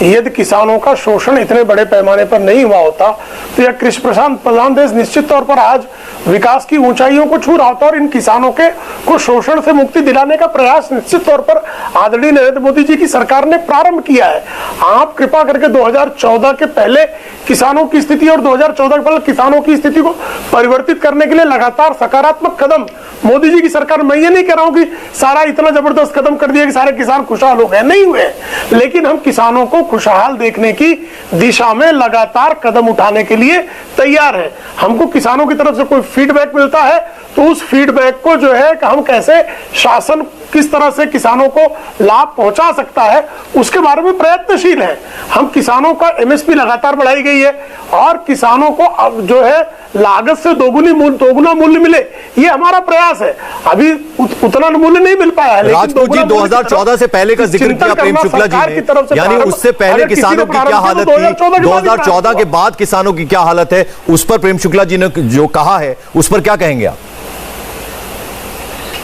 यदि किसानों का शोषण इतने बड़े पैमाने पर नहीं हुआ होता तो यह कृषि प्रधान देश निश्चित तौर पर आज विकास की ऊंचाइयों को छू रहा होता। और इन किसानों के को शोषण से मुक्ति दिलाने का प्रयास निश्चित तौर पर आदरणीय नरेंद्र मोदी जी की सरकार ने प्रारंभ किया है। आप कृपा करके 2014 के पहले किसानों की स्थिति और 2014 के पहले किसानों की स्थिति को परिवर्तित करने के लिए लगातार सकारात्मक कदम मोदी जी की सरकार, मैं ये नहीं कह रहा हूं कि सारा इतना जबरदस्त कदम कर दिया कि सारे किसान खुशहाल हो गए, नहीं हुए, लेकिन हम किसानों को खुशहाल देखने की दिशा में लगातार कदम उठाने के लिए तैयार हैं। हमको किसानों की तरफ से कोई फीडबैक मिलता है तो उस फीडबैक को जो है कि हम कैसे शासन किस तरह से किसानों को लाभ पहुंचा सकता है उसके बारे में प्रयत्नशील हैं। हम किसानों का एमएसपी लगातार बढ़ाई गई है और किसानों को अब जो है लागत से दोगुना मूल्य मिले, ये हमारा प्रयास है। अभी उतना मूल्य नहीं मिल पाया है। राजपूत जी 2014 से पहले का जिक्र किया प्रेम शुक्ला जी ने, यानी उससे पहले किसानों की क्या हालत थी, 2014 के बाद किसानों की क्या हालत है, उस पर प्रेम शुक्ला जी ने जो कहा है उस पर क्या कहेंगे आप?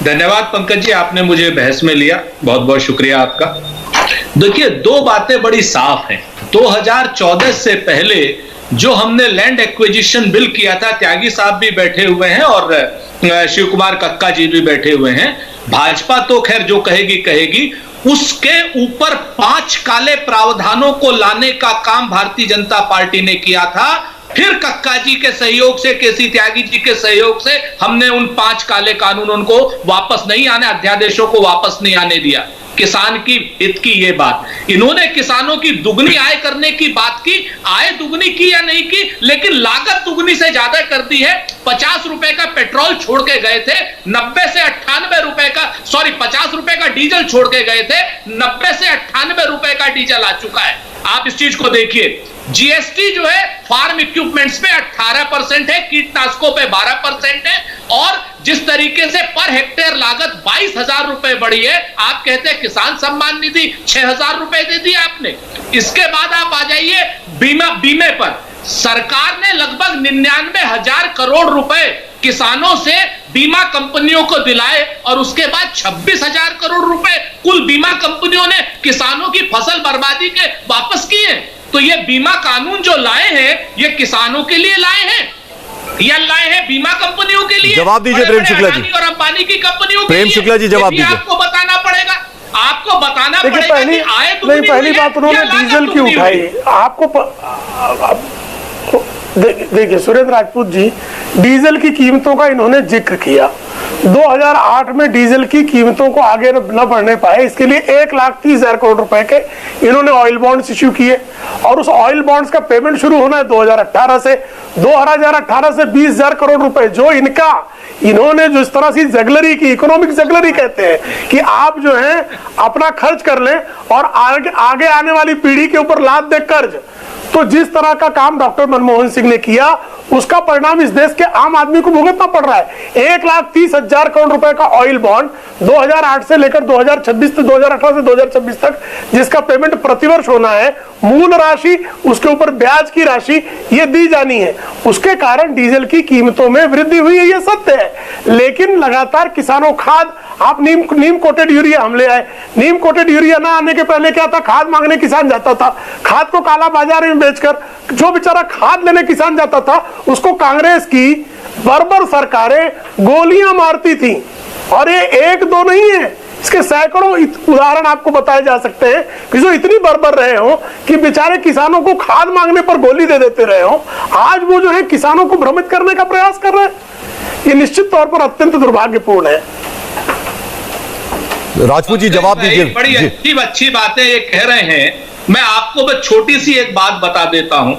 धन्यवाद पंकज जी, आपने मुझे बहस में लिया, बहुत बहुत शुक्रिया आपका। देखिए दो बातें बड़ी साफ हैं। 2014 से पहले जो हमने लैंड एक्विजिशन बिल किया था, त्यागी साहब भी बैठे हुए हैं और शिव कुमार कक्का जी भी बैठे हुए हैं। भाजपा तो खैर जो कहेगी, उसके ऊपर 5 काले प्रावधानों को लाने का काम भारतीय जनता पार्टी ने किया था। फिर कक्का जी के सहयोग से, केसी त्यागी जी के सहयोग से हमने उन 5 काले कानूनों को वापस नहीं आने, अध्यादेशों को वापस नहीं आने दिया। किसान की हित की ये बात, इन्होंने किसानों की दुगनी आय करने की बात की, आय दुगनी की या नहीं की, लेकिन लागत दुगनी से ज्यादा कर दी है। 50 रुपए का पेट्रोल छोड़ के गए थे, 90 से 98 रुपए का, 50 रुपए का डीजल छोड़ के गए थे, 90 से 98 रुपए का डीजल आ चुका है। आप इस चीज को देखिए। जीएसटी जो है फार्म इक्विपमेंट्स पे 18% है, कीटनाशकों पे 12% है, और जिस तरीके से पर हेक्टेयर लागत 22,000 रुपए बढ़ी है, आप कहते हैं किसान सम्मान निधि 6,000 रुपए दे दिए आपने। इसके बाद आप आ जाइए बीमे पर, सरकार ने लगभग 99,000 करोड़ रुपए किसानों से बीमा कंपनियों को दिलाए और उसके बाद 26,000 करोड़ रुपए कुल बीमा कंपनियों ने किसानों की फसल बर्बादी के वापस किए। तो ये बीमा कानून जो लाए हैं ये किसानों के लिए लाए हैं या लाए हैं बीमा कंपनियों के लिए? जवाब दीजिए प्रेम शुक्ला जी। और अंबानी की कंपनियों के लिए। प्रेम शुक्ला जी जवाब दीजिए। आपको बताना पड़ेगा कि आय पहली बात उन्होंने डीजल की उठाई। आपको देखिए सुरेंद्र राजपूत जी, डीजल की कीमतों का इन्होंने जिक्र किया। 2008 में डीजल की कीमतों को आगे न बढ़ने पाए, इसके लिए 1,30,000 करोड़ रुपए के इन्होंने ऑयल बॉन्ड्स इश्यू किए और उस ऑयल बॉन्ड्स का पेमेंट शुरू होना है 2018 से। 2018 से 20,000 करोड़ रुपए जो इन्होंने जो इस तरह से जगलरी की, इकोनॉमिक जगलरी कहते हैं कि आप जो है अपना खर्च कर लें और आगे आने वाली पीढ़ी के ऊपर लाद दे कर्ज। तो जिस तरह का काम डॉक्टर मनमोहन सिंह ने किया उसका परिणाम इस देश के आम आदमी को भुगतना पड़ रहा है। 1,30,000 करोड़ रुपए का ऑयल बॉन्ड 2008 से लेकर 2026 से 2018 से 2026 तक जिसका पेमेंट प्रतिवर्ष होना है, मूल राशि उसके ऊपर ब्याज की राशि ये दी जानी है। उसके कारण डीजल की कीमतों में वृद्धि हुई है, ये सत्य है। लेकिन लगातार किसानों खाद, आप नीम कोटेड यूरिया हम ले आए। नीम कोटेड यूरिया ना आने के पहले क्या था, खाद मांगने किसान जाता था, खाद को काला बाजार में बेचकर जो बेचारा खाद लेने किसान जाता था उसको कांग्रेस की बर्बर सरकारें गोलियां मारती थी। और ये एक दो नहीं है, इसके सैकड़ों उदाहरण आपको बताए जा सकते हैं कि जो इतनी बर्बर रहे हो कि बेचारे किसानों को खाद मांगने पर गोली दे देते रहे हो। आज वो जो है किसानों को भ्रमित करने का प्रयास कर रहे हैं। ये निश्चित तौर पर अत्यंत दुर्भाग्यपूर्ण है। राजपूत जी जवाब दीजिए। बड़ी अच्छी बातें ये कह रहे हैं। मैं आपको बस छोटी सी एक बात बता देता हूं।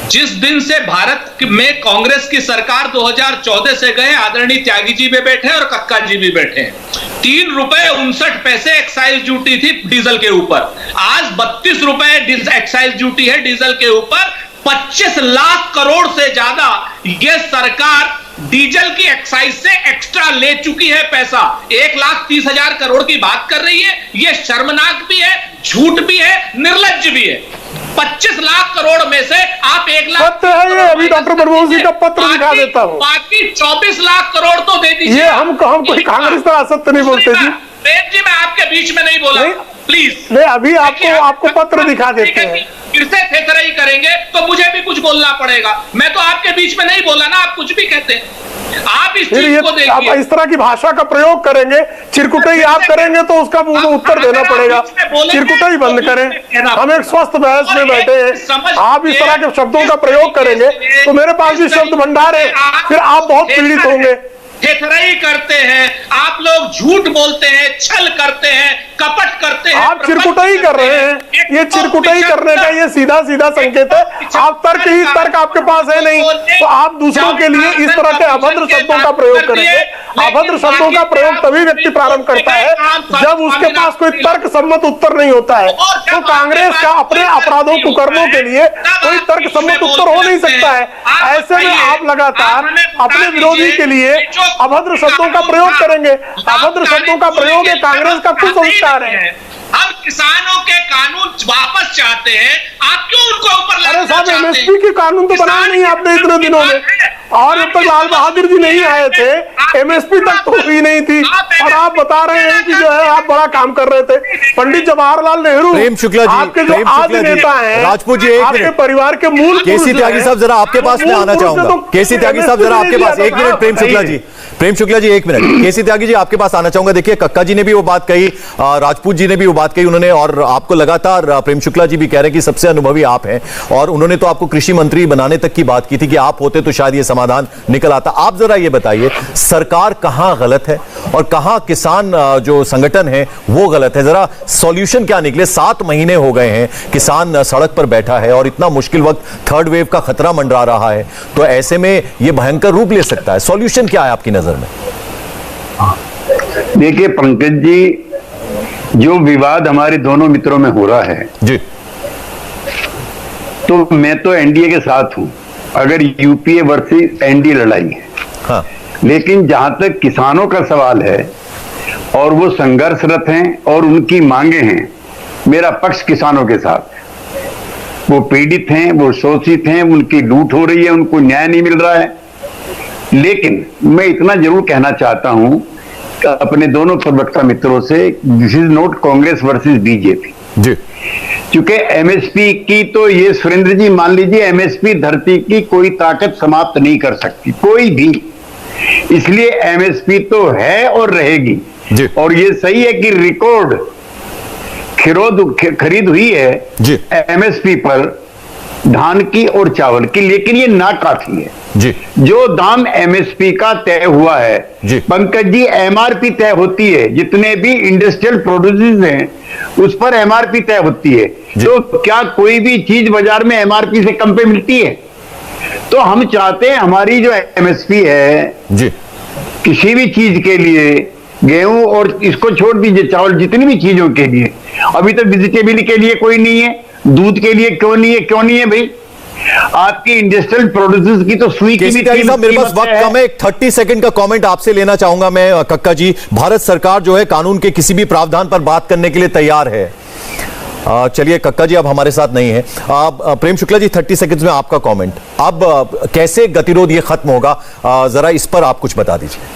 जिस दिन से भारत में कांग्रेस की सरकार 2014 से गए, आदरणीय त्यागी जी भी बैठे और कक्का जी भी बैठे हैं। 3 रुपए 59 पैसे एक्साइज ड्यूटी थी डीजल के ऊपर, आज 32 रुपए एक्साइज ड्यूटी है डीजल के ऊपर। 25 लाख करोड़ से ज्यादा यह सरकार डीजल की एक्साइज से एक्स्ट्रा ले चुकी है पैसा। 1,30,000 करोड़ की बात कर रही है। यह शर्मनाक भी है, झूठ भी है, निर्लज्ज भी है। 25 लाख करोड़ में से आप 1 लाख पत्र है ये, अभी डॉक्टर मनमोहन सिंह का पत्र दिखा देता हूं। बाकी 24 लाख करोड़ तो दे दीजिए। ये हम कोई कांग्रेस का असत्य नहीं बोलते जी। प्रेम जी, मैं आपके बीच में नहीं बोला, प्लीज। नहीं, अभी आपको पत्र दिखा देते हैं। फिर से थेथराई करेंगे तो मुझे भी कुछ बोलना पड़ेगा। मैं तो आपके बीच में नहीं बोला ना, आप कुछ भी कहते हैं। आप इस चीज को देखिए, आप इस तरह की भाषा का प्रयोग करेंगे, चिरकुटाई आप करेंगे तो उसका उत्तर देना पड़ेगा। चिरकुटाई बंद करें, हम एक स्वस्थ बहस में बैठे हैं। आप इस तरह के शब्दों का प्रयोग करेंगे तो मेरे पास भी शब्द भंडार है, फिर आप बहुत पीड़ित होंगे। थेथराई करते हैं आप लोग, झूठ बोलते हैं, छल करते हैं, कपट करते हैं। आप चिरकुटाई कर रहे हैं। ये चिरकुटाई करने का ये सीधा संकेत है। आप तर्क आपके पास है नहीं, तो आप दूसरों के लिए इस तरह के अभद्र शब्दों का प्रयोग करेंगे। अभद्र शब्दों का प्रयोग तभी व्यक्ति प्रारंभ करता है जब उसके पास कोई तर्क सम्मत उत्तर नहीं होता है। तो कांग्रेस का अपने अपराधों कुकर्मों के लिए कोई तर्क सम्मत उत्तर हो नहीं सकता है। ऐसे में आप लगातार अपने विरोधी के लिए अभद्र शब्दों का प्रयोग करेंगे। अभद्र शब्दों का प्रयोग है कांग्रेस का कुछ संस्कार है। हम किसानों के कानून वापस चाहते हैं, आप क्यों उनको ऊपर लाना चाहते हैं? अरे साहब, एमएसपी के कानून तो बनाया नहीं आपने इतने दिनों में, और जब तक लाल बहादुर जी नहीं आए थे एमएसपी तक तो हुई नहीं थी। और आप बता रहे हैं कि जो है आप बड़ा काम कर रहे थे। पंडित जवाहरलाल नेहरू, प्रेम शुक्ला जी, आपके जो आज नेता हैं, राजपूत जी, आपके परिवार के मूल केसी त्यागी साहब, जरा आपके पास मैं आना चाहूंगा। केसी त्यागी साहब जरा आपके पास 1 मिनट। प्रेम शुक्ला जी 1 मिनट। केसी त्यागी जी आपके पास आना चाहूंगा। देखिए, कक्का जी ने भी वो बात कही, राजपूत जी ने भी वो बात कही उन्होंने, और आपको लगातार प्रेम शुक्ला जी भी कह रहे हैं कि सबसे अनुभवी आप हैं, और उन्होंने तो आपको कृषि मंत्री बनाने तक की बात की थी कि आप होते तो शायद ये समाधान निकल आता। आप जरा ये बताइए, सरकार कहां गलत है और कहां किसान जो संगठन है वो गलत है? जरा सॉल्यूशन क्या निकले? 7 महीने हो गए हैं, किसान सड़क पर बैठा है और इतना मुश्किल वक्त, थर्ड वेव का खतरा मंडरा रहा है, तो ऐसे में ये भयंकर रूप ले सकता है। सॉल्यूशन क्या है आपकी नजर में? देखिए पंकज जी, जो विवाद हमारे दोनों मित्रों में हो रहा है जी, तो मैं तो एनडीए के साथ हूं अगर यूपीए वर्सेस एनडीए लड़ाई है। हाँ। लेकिन जहां तक किसानों का सवाल है और वो संघर्षरत हैं और उनकी मांगे हैं, मेरा पक्ष किसानों के साथ। वो पीड़ित हैं, वो शोषित हैं, उनकी लूट हो रही है, उनको न्याय नहीं मिल रहा है। लेकिन मैं इतना जरूर कहना चाहता हूं अपने दोनों प्रवक्ता मित्रों से, this is not Congress versus BJP ji. क्योंकि एमएसपी की तो ये सुरेंद्र जी मान लीजिए, एमएसपी धरती की कोई ताकत समाप्त नहीं कर सकती, कोई भी। इसलिए एमएसपी तो है और रहेगी जी। और ये सही है कि रिकॉर्ड खरीद हुई है एमएसपी पर धान की और चावल की, लेकिन ये नाकाफी है जी। जो दाम एमएसपी का तय हुआ है पंकज जी, एमआरपी तय होती है, जितने भी इंडस्ट्रियल प्रोड्यूस हैं उस पर एमआरपी तय होती है। तो क्या कोई भी चीज बाजार में एमआरपी से कम पे मिलती है? तो हम चाहते हैं हमारी जो एमएसपी है जी, किसी भी चीज के लिए, गेहूं और इसको छोड़ दीजिए, चावल, जितनी भी चीजों के लिए, अभी तो वेजिटेबल के लिए कोई नहीं है, दूध के लिए क्यों नहीं है भाई? आपकी इंडस्ट्रियल प्रोड्यूसर्स की तो सुई की भी साहब, मेरे पास वक्त कम है, एक 30 सेकंड का कमेंट आपसे लेना चाहूंगा मैं। कक्का जी, भारत सरकार जो है कानून के किसी भी प्रावधान पर बात करने के लिए तैयार है। चलिए कक्का जी अब हमारे साथ नहीं है। प्रेम शुक्ला जी 30 सेकंड्स में आपका कमेंट। अब कैसे गतिरोध ये खत्म होगा, जरा इस पर आप कुछ बता दीजिए।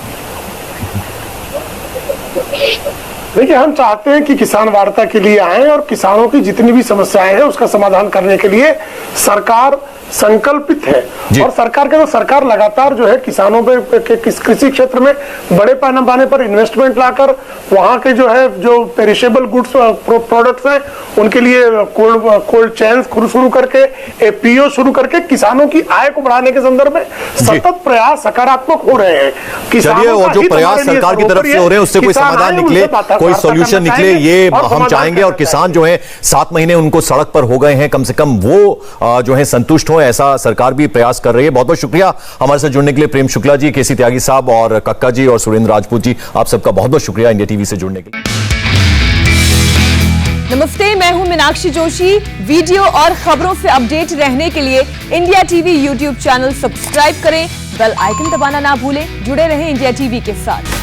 देखिए, हम चाहते हैं कि किसान वार्ता के लिए आए और किसानों की जितनी भी समस्याएं हैं उसका समाधान करने के लिए सरकार संकल्पित है। जी। और सरकार के तो सरकार लगातार जो है किसानों पे कृषि क्षेत्र में बड़े पैमाने पर इन्वेस्टमेंट लाकर वहां के जो है जो पेरिशेबल गुड्स प्रोडक्ट्स हैं उनके लिए कोल्ड चेन्स शुरू करके एपीओ शुरू करके किसानों की आय को बढ़ाने के संदर्भ में सतत प्रयास सकारात्मक हो रहे हैं। चलिए, और जो प्रयास सरकार की तरफ से हो रहे हैं उससे कोई समाधान निकले, कोई सॉल्यूशन निकले, ये हम चाहेंगे। और किसान जो है 7 महीने उनको सड़क पर हो गए हैं, कम से कम वो जो है संतुष्ट हो, ऐसा सरकार भी प्रयास कर रही है। बहुत बहुत शुक्रिया हमारे साथ जुड़ने के लिए प्रेम शुक्ला जी, केसी त्यागी साहब और कक्का जी और सुरेंद्र राजपूत जी, आप सबका बहुत बहुत शुक्रिया इंडिया टीवी से जुड़ने के लिए। नमस्ते, मैं हूं मीनाक्षी जोशी। वीडियो और खबरों से अपडेट रहने के लिए India TV YouTube channel subscribe करें, बेल आइकन दबाना ना भूलें। जुड़े रहें इंडिया टीवी के साथ।